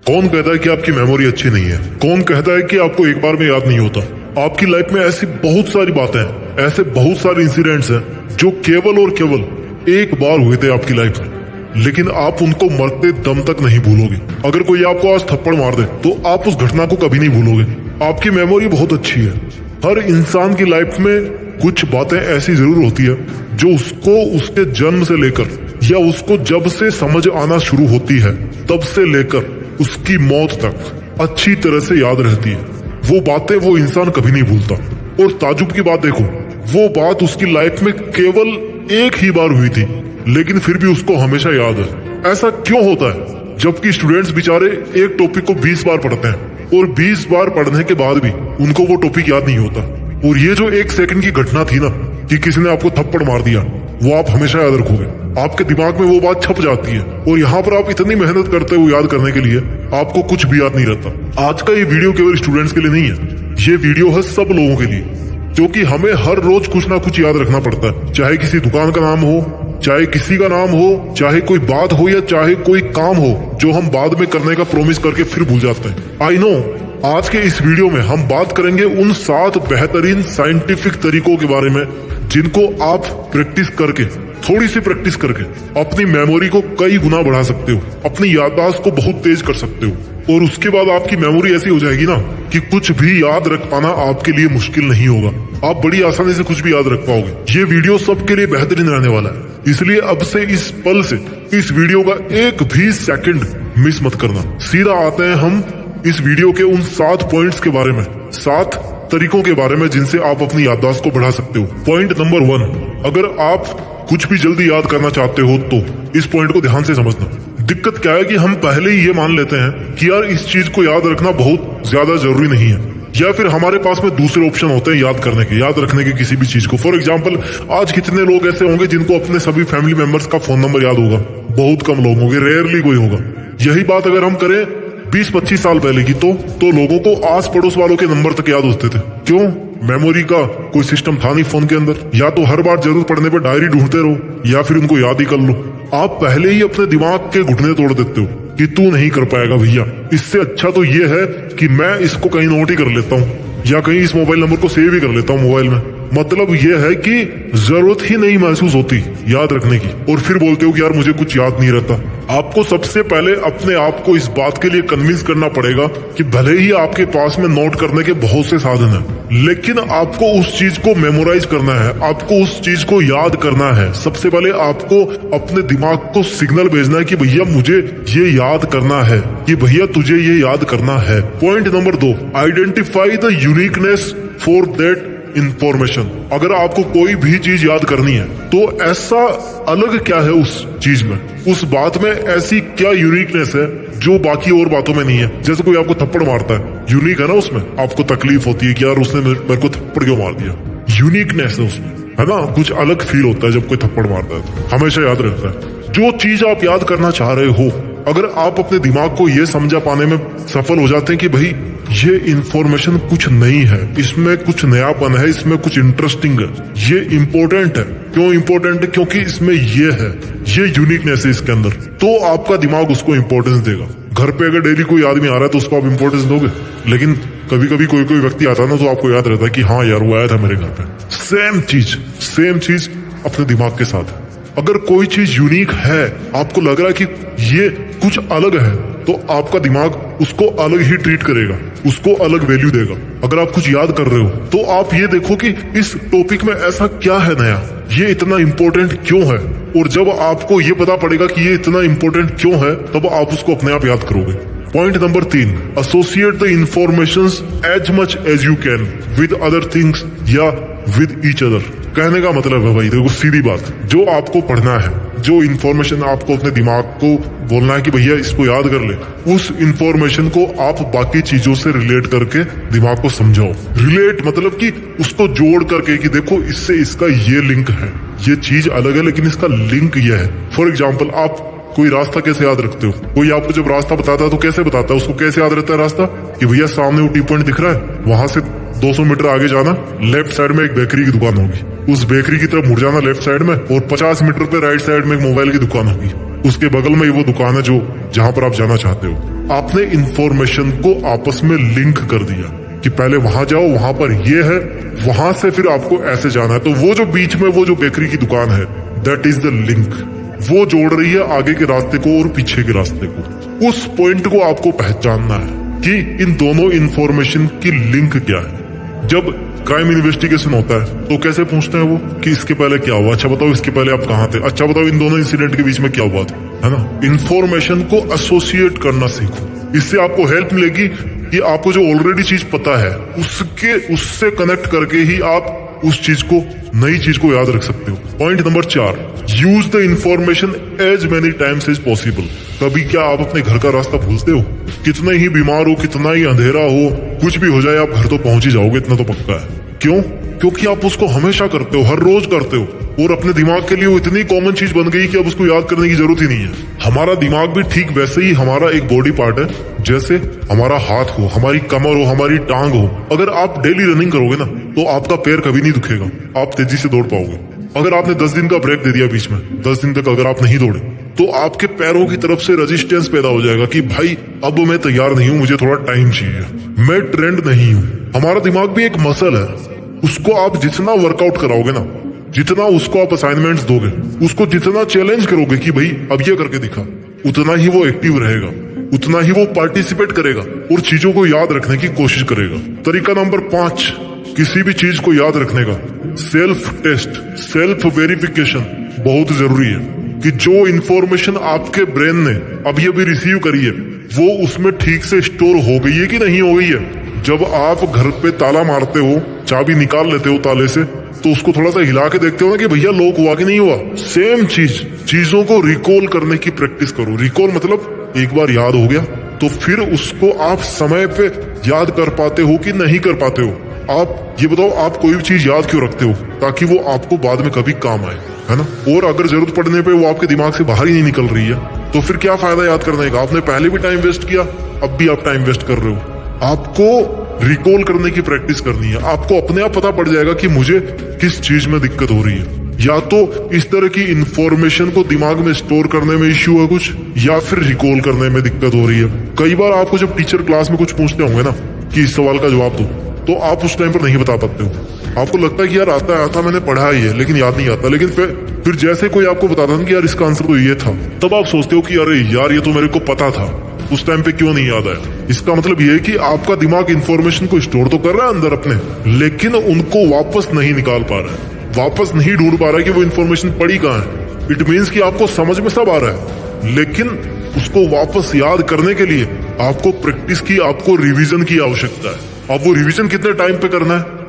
कौन कहता है कि आपकी मेमोरी अच्छी नहीं है? कौन कहता है कि आपको एक बार में याद नहीं होता? आपकी लाइफ में ऐसी बहुत सारी बातें हैं, ऐसे बहुत सारे इंसिडेंट्स हैं जो केवल और केवल एक बार हुए थे आपकी लाइफ में, लेकिन आप उनको मरते दम तक नहीं भूलोगे। अगर कोई आपको आज थप्पड़ मार दे तो आप उस घटना को कभी नहीं भूलोगे। आपकी मेमोरी बहुत अच्छी है। हर इंसान की लाइफ में कुछ बातें ऐसी जरूर होती है जो उसको उसके जन्म से लेकर या उसको जब से समझ आना शुरू होती है तब से लेकर उसकी मौत तक अच्छी तरह से याद रहती है। वो बातें वो इंसान कभी नहीं भूलता। और ताजुब की बात देखो, वो बात उसकी लाइफ में केवल एक ही बार हुई थी, लेकिन फिर भी उसको हमेशा याद है। ऐसा क्यों होता है? जबकि स्टूडेंट्स बेचारे एक टॉपिक को 20 बार पढ़ते हैं और 20 बार पढ़ने के बाद भी उनको वो टॉपिक याद नहीं होता। और ये जो 1 सेकंड की घटना थी ना कि किसी ने आपको थप्पड़ मार दिया, वो आप हमेशा याद रखोगे। आपके दिमाग में वो बात छप जाती है और यहाँ पर आप इतनी मेहनत करते हो याद करने के लिए, आपको कुछ भी याद नहीं रहता। आज का ये वीडियो केवल स्टूडेंट्स के लिए नहीं है, ये वीडियो है सब लोगों के लिए, क्योंकि हमें हर रोज कुछ ना कुछ याद रखना पड़ता है। चाहे किसी दुकान का नाम हो, चाहे किसी का नाम हो, चाहे कोई बात हो या चाहे कोई काम हो जो हम बाद में करने का प्रॉमिस करके फिर भूल जाते हैं। आई नो, आज के इस वीडियो में हम बात करेंगे उन 7 बेहतरीन साइंटिफिक तरीकों के बारे में जिनको आप प्रैक्टिस करके, थोड़ी सी प्रैक्टिस करके अपनी मेमोरी को कई गुना बढ़ा सकते हो, अपनी याददाश्त को बहुत तेज कर सकते हो। और उसके बाद आपकी मेमोरी ऐसी हो जाएगी ना कि कुछ भी याद रख पाना आपके लिए मुश्किल नहीं होगा। आप बड़ी आसानी से कुछ भी याद रख पाओगे। ये वीडियो सबके लिए बेहतरीन रहने वाला है, इसलिए अब से इस पल से इस वीडियो का एक भी सेकंड मिस मत करना। सीधा आते हैं हम इस वीडियो के उन 7 पॉइंट्स के बारे में, 7 तरीकों के बारे में जिनसे आप अपनी याददाश्त को बढ़ा सकते हो। पॉइंट नंबर 1, अगर आप कुछ भी जल्दी याद करना चाहते हो तो इस पॉइंट को ध्यान से समझना। दिक्कत क्या है कि हम पहले ही ये मान लेते हैं कि यार इस चीज को याद रखना बहुत ज्यादा जरूरी नहीं है, या फिर हमारे पास में दूसरे ऑप्शन होते हैं याद करने के, याद रखने के किसी भी चीज को। फॉर एग्जाम्पल, आज कितने लोग ऐसे होंगे जिनको अपने सभी फैमिली मेंबर्स का फोन नंबर याद होगा? बहुत कम लोग होंगे, रेयरली कोई होगा। यही बात अगर हम करें 20-25 साल पहले की तो लोगों को आस पड़ोस वालों के नंबर तक याद होते थे। क्यों? मेमोरी का कोई सिस्टम था नहीं फोन के अंदर। या तो हर बार जरूरत पड़ने पर डायरी ढूंढते रहो या फिर उनको याद ही कर लो। आप पहले ही अपने दिमाग के घुटने तोड़ देते हो कि तू नहीं कर पाएगा भैया। इससे अच्छा तो ये है कि मैं इसको कहीं नोट ही कर लेता हूँ या कहीं इस मोबाइल नंबर को सेव ही कर लेता हूँ मोबाइल में। मतलब ये है कि जरूरत ही नहीं महसूस होती याद रखने की, और फिर बोलते हो कि यार मुझे कुछ याद नहीं रहता। आपको सबसे पहले अपने आप को इस बात के लिए कन्विंस करना पड़ेगा कि भले ही आपके पास में नोट करने के बहुत से साधन हैं, लेकिन आपको उस चीज को मेमोराइज करना है, आपको उस चीज को याद करना है। सबसे पहले आपको अपने दिमाग को सिग्नल भेजना है कि भैया मुझे ये याद करना है, कि भैया तुझे ये याद करना है। Point number 2, identify the uniqueness for that information. अगर आपको कोई भी चीज याद करनी है तो ऐसा अलग क्या है उस चीज में, उस बात में ऐसी क्या यूनिकनेस है जो बाकी और बातों में नहीं है। जैसे कोई आपको थप्पड़ मारता है, यूनिक है ना, उसमें आपको तकलीफ होती है कि यार उसने मेरे को थप्पड़ क्यों मार दिया। यूनिकनेस है उसमें, है ना, कुछ अलग फील होता है जब कोई थप्पड़ मारता है तो हमेशा याद रहता है। जो चीज आप याद करना चाह रहे हो, अगर आप अपने दिमाग को ये समझा पाने में सफल हो जाते हैं कि भाई ये इंफॉर्मेशन कुछ नहीं है, इसमें कुछ नयापन है, इसमें कुछ इंटरेस्टिंग है, ये इम्पोर्टेंट है। क्यों इम्पोर्टेंट है? क्योंकि इसमें ये है, ये यूनिकनेस है इसके अंदर, तो आपका दिमाग उसको इम्पोर्टेंस देगा। घर पे अगर डेली कोई आदमी आ रहा है तो उसको आप इम्पोर्टेंस दोगे, लेकिन कभी कभी कोई व्यक्ति आता है ना तो आपको याद रहता है कि हाँ यार वो आया था मेरे घर पे। सेम चीज अपने दिमाग के साथ। अगर कोई चीज यूनिक है, आपको लग रहा है कि ये कुछ अलग है, तो आपका दिमाग उसको अलग ही ट्रीट करेगा, उसको अलग वैल्यू देगा। अगर आप कुछ याद कर रहे हो तो आप ये देखो कि इस टॉपिक में ऐसा क्या है नया, ये इतना इम्पोर्टेंट क्यों है। और जब आपको ये पता पड़ेगा कि ये इतना इम्पोर्टेंट क्यों है, तब आप उसको अपने आप याद करोगे। Point number 3, associate the informations as much as you can with other things या विद ईच अदर। कहने का मतलब है भाई देखो, सीधी बात, जो आपको पढ़ना है, जो इन्फॉर्मेशन आपको अपने दिमाग को बोलना है कि भैया इसको याद कर ले, उस इन्फॉर्मेशन को आप बाकी चीजों से रिलेट करके दिमाग को समझाओ। रिलेट मतलब कि उसको जोड़ करके कि देखो इससे इसका ये लिंक है, ये चीज अलग है लेकिन इसका लिंक ये है। फॉर एग्जाम्पल, आप कोई रास्ता कैसे याद रखते हो? कोई आपको जब रास्ता बताता है तो कैसे बताता है? उसको कैसे याद रहता है रास्ता? कि भैया सामने वो टी पॉइंट दिख रहा है, वहां से 200 मीटर आगे जाना, लेफ्ट साइड में एक बेकरी की दुकान होगी, उस बेकरी की तरफ मुड़ जाना लेफ्ट साइड में, और 50 मीटर पे राइट साइड में एक मोबाइल की दुकान होगी, उसके बगल में ही वो दुकान है जो जहां पर आप जाना चाहते हो। आपने इंफॉर्मेशन को आपस में लिंक कर दिया कि पहले वहां जाओ, वहां पर ये है, वहां से फिर आपको ऐसे जाना है। तो वो जो बीच में वो जो बेकरी की दुकान है, दैट इज द लिंक। वो जोड़ रही है आगे के रास्ते को और पीछे के रास्ते को। उस पॉइंट को आपको पहचानना है कि इन दोनों इंफॉर्मेशन की लिंक क्या है। जब क्राइम इन्वेस्टिगेशन होता है तो कैसे पूछते हैं वो कि इसके पहले क्या हुआ, अच्छा बताओ इसके पहले आप कहाँ थे, अच्छा बताओ इन दोनों इंसिडेंट के बीच में क्या हुआ था, है ना। इंफॉर्मेशन को एसोसिएट करना सीखो। इससे आपको हेल्प मिलेगी कि आपको जो ऑलरेडी चीज पता है उससे कनेक्ट करके ही आप उस चीज को, नई चीज को याद रख सकते हो। Point number 4, use the information as many times as possible. कभी क्या आप अपने घर का रास्ता भूलते हो? कितना ही बीमार हो, कितना ही अंधेरा हो, कुछ भी हो जाए, आप घर तो पहुंच ही जाओगे, इतना तो पक्का है। क्यों? क्योंकि आप उसको हमेशा करते हो, हर रोज करते हो, और अपने दिमाग के लिए वो इतनी कॉमन चीज बन गई कि अब उसको याद करने की जरूरत ही नहीं है। हमारा दिमाग भी ठीक वैसे ही हमारा एक बॉडी पार्ट है, जैसे हमारा हाथ हो, हमारी कमर हो, हमारी टांग हो। अगर आप डेली रनिंग करोगे ना तो आपका पैर कभी नहीं दुखेगा, आप तेजी से दौड़ पाओगे। अगर आपने 10 दिन का ब्रेक दे दिया बीच में, 10 दिन तक अगर आप नहीं दौड़े, तो आपके पैरों की तरफ से रेजिस्टेंस पैदा हो जाएगा कि भाई अब मैं तैयार नहीं हूं, मुझे थोड़ा टाइम चाहिए, मैं ट्रेंड नहीं हूं। हमारा दिमाग भी एक मसल है, उसको आप जितना वर्कआउट कराओगे ना, जितना उसको आप असाइनमेंट्स दोगे, उसको जितना चैलेंज करोगे कि भाई अब ये करके दिखा, उतना ही वो एक्टिव रहेगा, उतना ही वो पार्टिसिपेट करेगा और चीजों को याद रखने की कोशिश करेगा। तरीका नंबर 5, किसी भी चीज को याद रखने का, सेल्फ टेस्ट, सेल्फ वेरिफिकेशन बहुत जरूरी है कि जो इंफॉर्मेशन आपके ब्रेन ने अभी अभी रिसीव करी है वो उसमें ठीक से स्टोर हो गई है कि नहीं हो गई है। जब आप घर पे ताला मारते हो, चाबी निकाल लेते हो ताले से, तो उसको थोड़ा सा हिला के देखते हो ना कि भैया लॉक हुआ कि नहीं हुआ। सेम चीज, चीजों को रिकॉल करने की प्रैक्टिस करो। रिकॉल मतलब एक बार याद हो गया तो फिर उसको आप समय पे याद कर पाते हो कि नहीं कर पाते हो। आप ये बताओ, आप कोई भी चीज याद क्यों रखते हो? ताकि वो आपको बाद में कभी काम आए, है ना। और अगर जरूरत पड़ने पे वो आपके दिमाग से बाहर ही नहीं निकल रही है तो फिर क्या फायदा याद करने का? आपने पहले भी टाइम वेस्ट किया, अब भी आप टाइम वेस्ट कर रहे हो। आपको रिकॉल करने की प्रैक्टिस करनी है। आपको अपने आप पता पड़ जाएगा कि मुझे किस चीज में दिक्कत हो रही है। या तो इस तरह की इंफॉर्मेशन को दिमाग में स्टोर करने में इश्यू है कुछ, या फिर रिकॉल करने में दिक्कत हो रही है। कई बार आपको जब टीचर क्लास में कुछ पूछते होंगे ना कि इस सवाल का जवाब दो, तो आप उस टाइम पर नहीं बता पाते हो। आपको लगता है कि यार आता मैंने पढ़ा ही है, लेकिन याद नहीं आता। लेकिन फिर जैसे कोई आपको बताता है कि यार इसका आंसर तो ये था, तब आप सोचते हो कि अरे यार ये तो मेरे को पता था, उस टाइम पे क्यों नहीं याद आया। इसका मतलब ये है कि आपका दिमाग इंफॉर्मेशन को स्टोर तो कर रहा है अंदर अपने, लेकिन उनको वापस नहीं निकाल पा रहा है, वापस नहीं ढूंढ पा रहा है कि वो इंफॉर्मेशन पड़ी कहाँ है। इट मीन्स कि आपको समझ में सब आ रहा है, लेकिन उसको वापस याद करने के लिए आपको प्रैक्टिस की, आपको रिवीजन की आवश्यकता है। अब वो रिवीजन कितने टाइम पे करना है